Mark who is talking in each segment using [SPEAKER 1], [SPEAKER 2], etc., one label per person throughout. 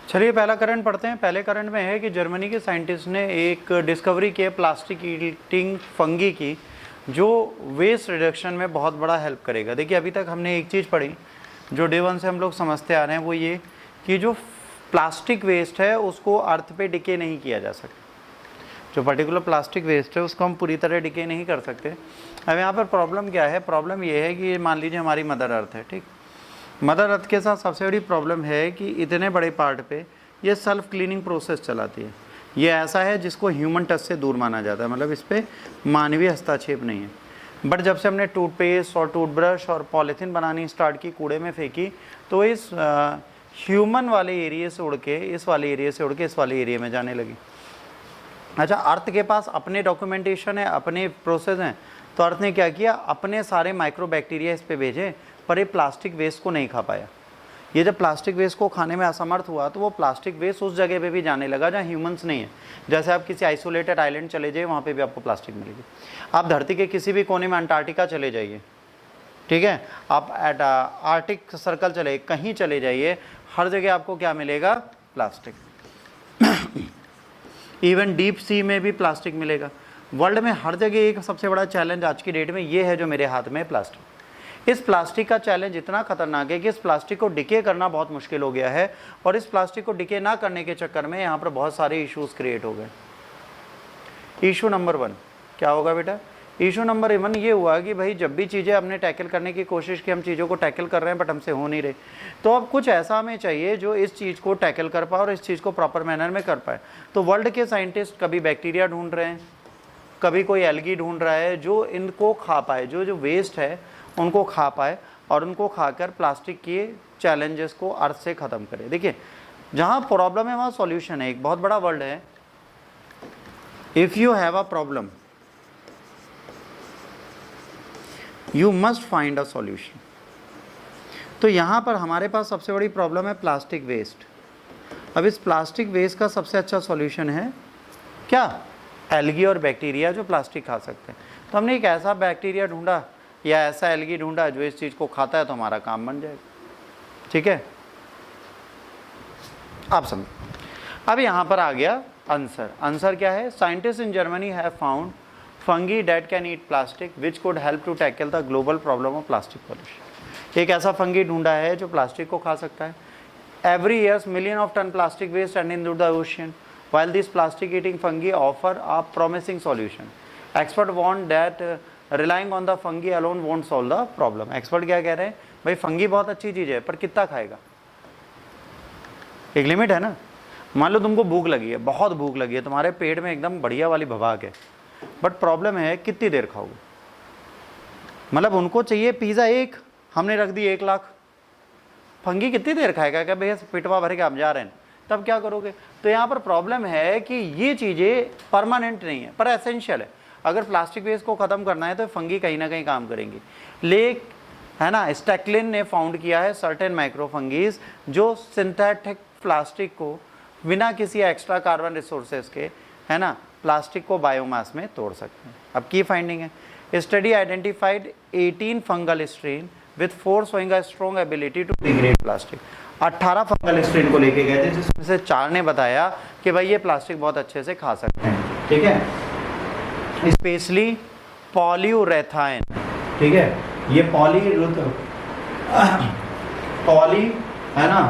[SPEAKER 1] चलिए पहला करंट पढ़ते हैं। पहले करंट में है कि जर्मनी के साइंटिस्ट ने एक डिस्कवरी की प्लास्टिक ईटिंग फंगी की, जो वेस्ट रिडक्शन में बहुत बड़ा हेल्प करेगा। देखिए अभी तक हमने एक चीज़ पढ़ी जो डे वन से हम लोग समझते आ रहे हैं, वो ये कि जो प्लास्टिक वेस्ट है उसको अर्थ पे डिके नहीं किया जा सकता। जो पर्टिकुलर प्लास्टिक वेस्ट है उसको हम पूरी तरह डिके नहीं कर सकते। अब यहाँ पर प्रॉब्लम क्या है? प्रॉब्लम ये है कि मान लीजिए हमारी मदर अर्थ है, ठीक। मदर अर्थ के साथ सबसे बड़ी प्रॉब्लम है कि इतने बड़े पार्ट पे ये सेल्फ क्लीनिंग प्रोसेस चलाती है। ये ऐसा है जिसको ह्यूमन टच से दूर माना जाता है, मतलब इस पर मानवीय हस्तक्षेप नहीं है। बट जब से हमने टूथपेस्ट और टूथब्रश और पॉलीथीन बनानी स्टार्ट की, कूड़े में फेंकी, तो इस ह्यूमन वाले एरिया से उड़ के इस वाले एरिया से उड़ के इस वाले एरिया में जाने लगी। अच्छा, अर्थ के पास अपने डॉक्यूमेंटेशन है, अपने प्रोसेस हैं, तो अर्थ ने क्या किया? अपने सारे माइक्रो बैक्टीरिया इस पे भेजे, पर ये प्लास्टिक वेस्ट को नहीं खा पाया। ये जब प्लास्टिक वेस्ट को खाने में असमर्थ हुआ तो वो प्लास्टिक वेस्ट उस जगह पे भी जाने लगा जहाँ ह्यूमंस नहीं है। जैसे आप किसी आइसोलेटेड आइलैंड चले जाइए, वहाँ पे भी आपको प्लास्टिक मिलेगी। आप धरती के किसी भी कोने में अंटार्कटिका चले जाइए, ठीक है, आप आर्टिक सर्कल चले, कहीं चले जाइए, हर जगह आपको क्या मिलेगा? प्लास्टिक। इवन डीप सी में भी प्लास्टिक मिलेगा। वर्ल्ड में हर जगह एक सबसे बड़ा चैलेंज आज की डेट में ये है जो मेरे हाथ में है, प्लास्टिक। इस प्लास्टिक का चैलेंज इतना खतरनाक है कि इस प्लास्टिक को डिके करना बहुत मुश्किल हो गया है, और इस प्लास्टिक को डिके ना करने के चक्कर में यहाँ पर बहुत सारे इश्यूज क्रिएट हो गए। इशू नंबर 1 क्या होगा बेटा? इशू नंबर 1 ये हुआ कि भाई जब भी चीज़ें हमने टैकल करने की कोशिश की, हम चीज़ों को टैकल कर रहे हैं बट हमसे हो नहीं रही, तो अब कुछ ऐसा हमें चाहिए जो इस चीज़ को टैकल कर पाए और इस चीज़ को प्रॉपर मैनर में कर पाए। तो वर्ल्ड के साइंटिस्ट कभी बैक्टीरिया ढूंढ रहे हैं, कभी कोई एल्गी ढूंढ रहा है जो इनको खा पाए, जो वेस्ट है उनको खा पाए, और उनको खाकर प्लास्टिक के चैलेंजेस को अर्थ से ख़त्म करे। देखिए जहाँ प्रॉब्लम है वहाँ सॉल्यूशन है। एक बहुत बड़ा वर्ल्ड है, if you have a problem you must find a solution. तो यहाँ पर हमारे पास सबसे बड़ी प्रॉब्लम है प्लास्टिक वेस्ट। अब इस प्लास्टिक वेस्ट का सबसे अच्छा सॉल्यूशन है क्या? एल्गी और बैक्टीरिया जो प्लास्टिक खा सकते हैं। तो हमने एक ऐसा बैक्टीरिया ढूंढा या ऐसा एल्गी ढूंढा जो इस चीज़ को खाता है, तो हमारा काम बन जाएगा, ठीक है। आप समझ। अब यहाँ पर आ गया आंसर। आंसर क्या है? Scientist in Germany have found fungi that can eat plastic which could help to tackle the global problem of plastic pollution. एक ऐसा फंगी ढूंढा है जो प्लास्टिक को खा सकता है। Every years million of ton plastic waste and in the ocean while these plastic eating fungi offer a promising solution. Expert warn that relying on the fungi alone won't solve the problem. Expert क्या कह रहे हैं? भाई fungi बहुत अच्छी चीज़ है, पर कितना खाएगा? एक लिमिट है ना। मान लो तुमको भूख लगी है, बहुत भूख लगी है, तुम्हारे पेट में एकदम बढ़िया वाली भवाक है, बट प्रॉब्लम है कितनी देर खाओगे? मतलब उनको चाहिए पिज़्ज़ा एक, हमने रख दी 1 लाख। फंगी कितनी देर खाएगा? क्या भैया पिटवा भर के आप जा रहे हैं, तब क्या करोगे? तो यहाँ पर प्रॉब्लम है कि ये चीज़ें परमानेंट नहीं है पर एसेंशियल है। अगर प्लास्टिक वेस्ट को ख़त्म करना है तो फंगी कहीं ना कहीं काम करेंगी। है ना, स्टैकलिन ने फाउंड किया है सर्टेन माइक्रो फंगीज जो सिंथेटिक प्लास्टिक को बिना किसी एक्स्ट्रा कार्बन रिसोर्सेज के, है ना, प्लास्टिक को बायोमास में तोड़ सकते हैं। अब की फाइंडिंग है, study identified 18 fungal strain with 4 showing a strong ability to degrade plastic. 18 fungal strain को लेके गए थे, जिसमें से 4 ने बताया कि भाई ये प्लास्टिक बहुत अच्छे से खा सकते हैं, ठीक है। स्पेशली पॉलीयूरेथाइन, ठीक है, ये पॉली है ना,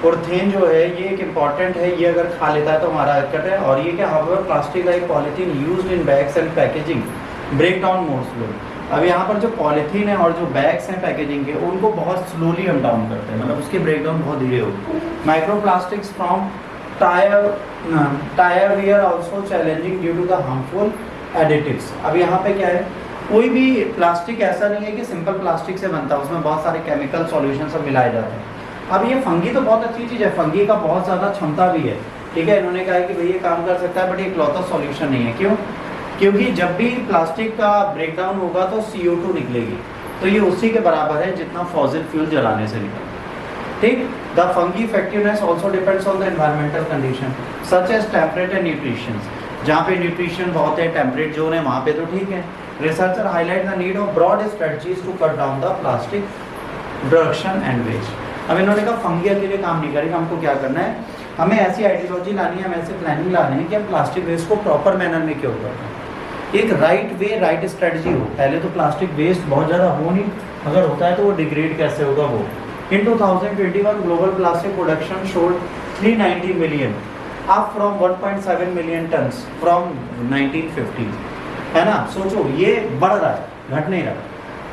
[SPEAKER 1] उर्थेन जो है ये एक इम्पॉर्टेंट है, ये अगर खा लेता है तो हमारा दिक्कत है। और ये क्या होगा? Plastic like polythene used in bags and packaging break down more slow. अब यहाँ पर जो पॉलीथीन है और जो बैग्स हैं पैकेजिंग के, उनको बहुत स्लोली हम डाउन करते हैं, मतलब उसके ब्रेक डाउन बहुत धीरे होगी। Microplastics from tyre wear also challenging due to the harmful additives. अब यहाँ पे क्या है? कोई भी प्लास्टिक ऐसा नहीं है कि सिंपल प्लास्टिक से बनता है, उसमें बहुत सारे केमिकल सॉल्यूशन सब मिलाए जाते हैं। अब ये फंगी तो बहुत अच्छी चीज़ है, फंगी का बहुत ज़्यादा क्षमता भी है, ठीक है। इन्होंने कहा है कि भाई ये काम कर सकता है, बट ये इकलौता सॉल्यूशन नहीं है। क्यों? क्योंकि जब भी प्लास्टिक का ब्रेकडाउन होगा तो CO2 निकलेगी, तो ये उसी के बराबर है जितना फॉसिल फ्यूल जलाने से निकलता है, ठीक। The fungi effectiveness also depends on the environmental condition such as temperature nutrition. जहाँ पे न्यूट्रिशन बहुत है, टेम्परेट जोन है, वहाँ पे तो ठीक है। Researcher highlight the need of broad strategies to cut down the plastic production and waste. अब इन्होंने कहा फंगी अकेले काम नहीं करेगा, हमको क्या करना है? हमें ऐसी आइडियोलॉजी लानी है, हमें ऐसे प्लानिंग लानी है कि हम प्लास्टिक वेस्ट को प्रॉपर मैनर में क्यों करते हैं, एक राइट वे राइट स्ट्रेटजी हो। पहले तो प्लास्टिक वेस्ट बहुत ज़्यादा हो नहीं, अगर होता है तो वो डिग्रेड कैसे होगा वो। इन 2021 global plastic production showed 390 million, up from 1.7 million turns from 1950, है ना। सोचो ये बढ़ रहा है, घट नहीं रहा।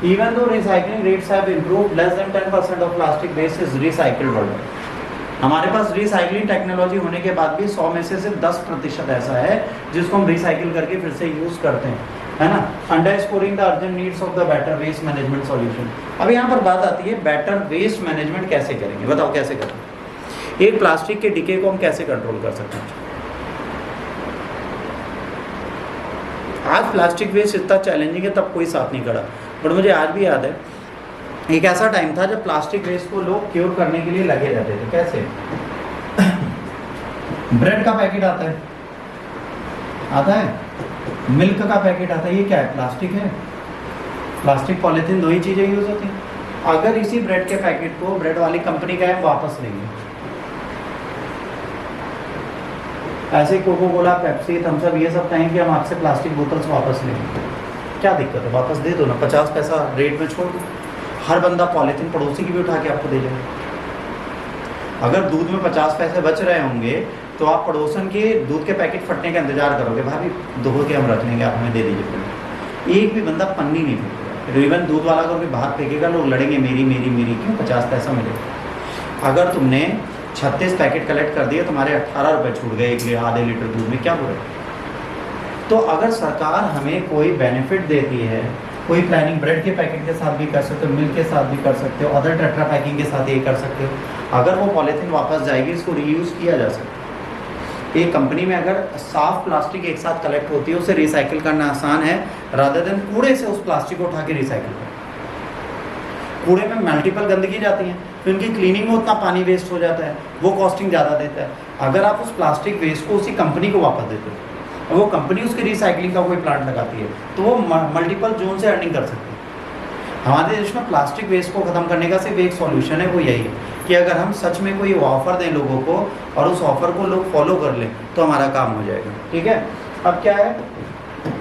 [SPEAKER 1] Even though recycling rates have improved, less than 10% of plastic waste is recycled world. हमारे पास रिसाइकलिंग टेक्नोलॉजी होने के बाद भी 100 में से सिर्फ 10% ऐसा है जिसको हम रिसाइकिल करके फिर से यूज करते हैं, है ना। Underscoring the urgent needs of the better waste management solution. अब यहाँ पर बात आती है बेटर वेस्ट मैनेजमेंट कैसे करेंगे, बताओ कैसे करेंगे। एक प्लास्टिक के डिके को हम कैसे कंट्रोल कर सकते हैं। आज प्लास्टिक वेस्ट इतना चैलेंजिंग है, तब कोई साथ नहीं खड़ा, बट मुझे आज भी याद है एक ऐसा टाइम था जब प्लास्टिक वेस्ट को लोग क्योर करने के लिए लगे रहते थे। कैसे? ब्रेड का पैकेट आता है, मिल्क का पैकेट आता है, ये क्या है? प्लास्टिक है। प्लास्टिक पॉलीथीन दो ही चीजें यूज होती हैं। अगर इसी ब्रेड के पैकेट को ब्रेड वाली कंपनी का है वापस लेंगे, ऐसे Coca Cola, Pepsi, Thums Up ये सब कहेंगे हम आपसे प्लास्टिक बोतल्स वापस लेंगे, क्या दिक्कत है? वापस दे दो ना, 50 पैसा रेट में छोड़ दो। हर बंदा पॉलीथीन पड़ोसी की भी उठा के आपको दे जाए। अगर दूध में 50 पैसे बच रहे होंगे तो आप पड़ोसन के दूध के पैकेट फटने का इंतजार करोगे, भाभी धो के हम रख लेंगे, आप हमें दे दीजिए। एक भी बंदा पन्नी नहीं फेंकेगा। इवन दूध वाला को भी बाहर फेंकेगा, लोग लड़ेंगे मेरी मेरी मेरी, क्यों? 50 पैसा मिलेगा। अगर तुमने 36 पैकेट कलेक्ट कर दिए, तुम्हारे 18 रुपये छूट गए एक आधे लीटर दूध में, क्या बुरा? तो अगर सरकार हमें कोई बेनिफिट देती है, कोई प्लानिंग ब्रेड के पैकेट के साथ भी कर सकते हो, मिल्क के साथ भी कर सकते हो, अदर टेट्रा पैकिंग के साथ ये कर सकते हो। अगर वो पॉलीथीन वापस जाएगी, इसको रीयूज किया जा सकता है। एक कंपनी में अगर साफ प्लास्टिक एक साथ कलेक्ट होती है, उसे रिसाइकिल करना आसान है, रादर देन कूड़े से उस प्लास्टिक को उठा के रिसाइकिल करना। कूड़े में मल्टीपल गंदगी जाती है, तो इनकी क्लीनिंग में उतना पानी वेस्ट हो जाता है, वो कॉस्टिंग ज़्यादा देता है। अगर आप उस प्लास्टिक वेस्ट को उसी कंपनी को वापस देते हो, वो कंपनी उसकी रिसाइकलिंग का कोई प्लांट लगाती है, तो वो मल्टीपल जोन से अर्निंग कर सकती है। हमारे देश में प्लास्टिक वेस्ट को ख़त्म करने का सिर्फ एक सॉल्यूशन है, वो यही है कि अगर हम सच में कोई ऑफ़र दें लोगों को और उस ऑफ़र को लोग फॉलो कर लें तो हमारा काम हो जाएगा। ठीक है, अब क्या है,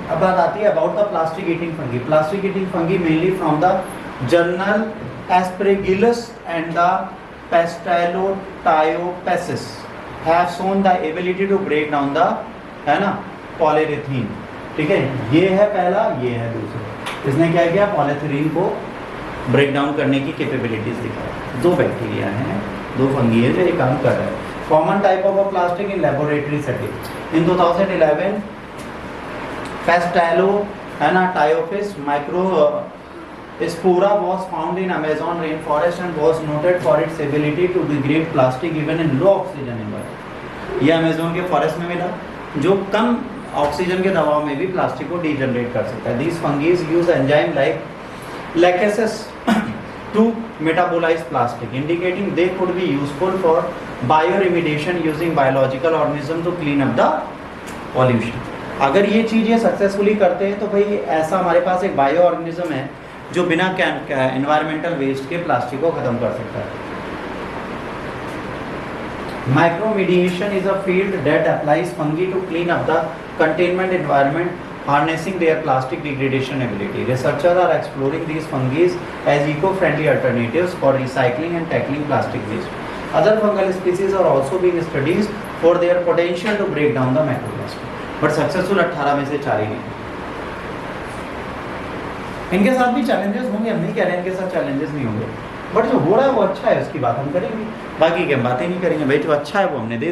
[SPEAKER 1] अब बात आती है about the plastic eating fungi. Plastic eating fungi mainly from the journal Aspergillus and the Pestalotiopsis have shown the ability to break down the, है ना, पॉलीरेथीन। ठीक है, ये है पहला, ये है दूसरा। इसने क्या किया? पॉलीथीन को ब्रेक डाउन करने की कैपेबिलिटीज दिखाई। दो बैक्टीरिया हैं, दो फंगी है जो ये काम कर रहे हैं। Common type of plastic in laboratory setting. In 2011 Pestalotiopsis microspora was found in Amazon rainforest and was noted for its ability to degrade plastic even in low oxygen environment। ये Amazon के forest में मिला, जो कम oxygen के दबाव में भी plastic को डीजनरेट कर सकता है। These fungi use enzyme like lacases to metabolize plastic, indicating they could be useful for bioremediation using biological organism to clean up the pollution। अगर ये चीज़ ये सक्सेसफुली करते हैं तो भाई ऐसा हमारे पास एक बायो ऑर्गेनिज्म है जो बिना एनवायरमेंटल वेस्ट के प्लास्टिक को खत्म कर सकता है। Micromediation is a field that applies fungi to clean up the containment environment, harnessing their plastic degradation ability. Researchers are exploring these fungi as eco-friendly alternatives for recycling and tackling plastic waste. Other fungal species are also being studied for their potential to break down the microplastic. But successful 18 में से 4 ही नहीं। इनके साथ भी challenges होंगे, हम नहीं कह रहे हैं इनके साथ चैलेंजेस नहीं होंगे, बट जो हो रहा है वो अच्छा है, उसकी बात हम करेंगे। बाकी की हम बातें नहीं करेंगे, भाई जो अच्छा है वो हमने दे दिया।